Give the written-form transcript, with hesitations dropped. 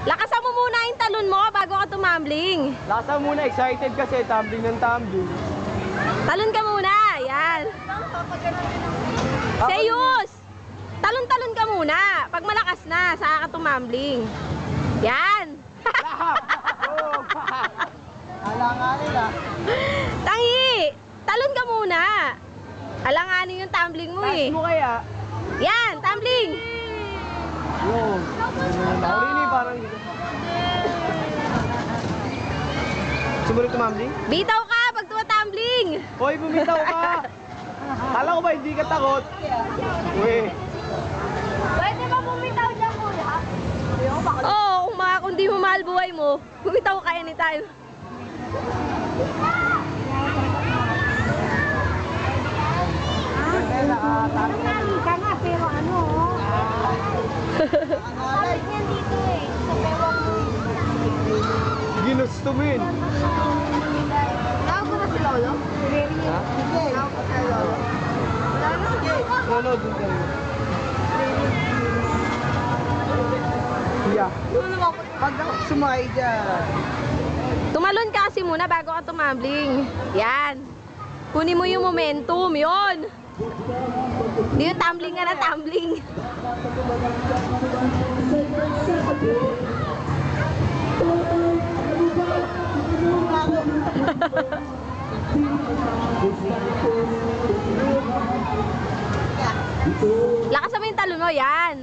Lakasan mo muna yung talon mo bago ka tumambling. Lakasan muna, excited kasi, tumbling ng tumbling. Talon ka muna, yan. Serious! Talon-talon ka muna. Pag malakas na, saka ka tumambling. Yan. Alanganin ah. Tangi! Talon ka muna. Alanganin yung tumbling mo eh. Taas mo kaya? Yan, tumbling. Yun. Really, parang dito. Sumunod tumambling? Bitaw ka pag tumatambling. Hoy, bumitaw ka! Kala ko ba hindi ka takot? Uy. Pwede ba bumitaw dyan, kuya? Oo, kung di mo mahal buhay mo, bumitaw ka anytime. Nangali ka nga, pero ano? Sabi niyan dito eh. Sa pewang mo. Ginusto mo yun. Tawag ko na si Lolo? Ha? Tawag ko si Lolo? Wala na si Lolo. Nanood din kayo. Yeah. Pag sumakay dyan. Tumalon ka kasi muna bago ka tumambling. Yan. Kunin mo yung momentum, yon. Hindi yung tumbling nga na tumbling. Lakasan mo yung talon mo, yan.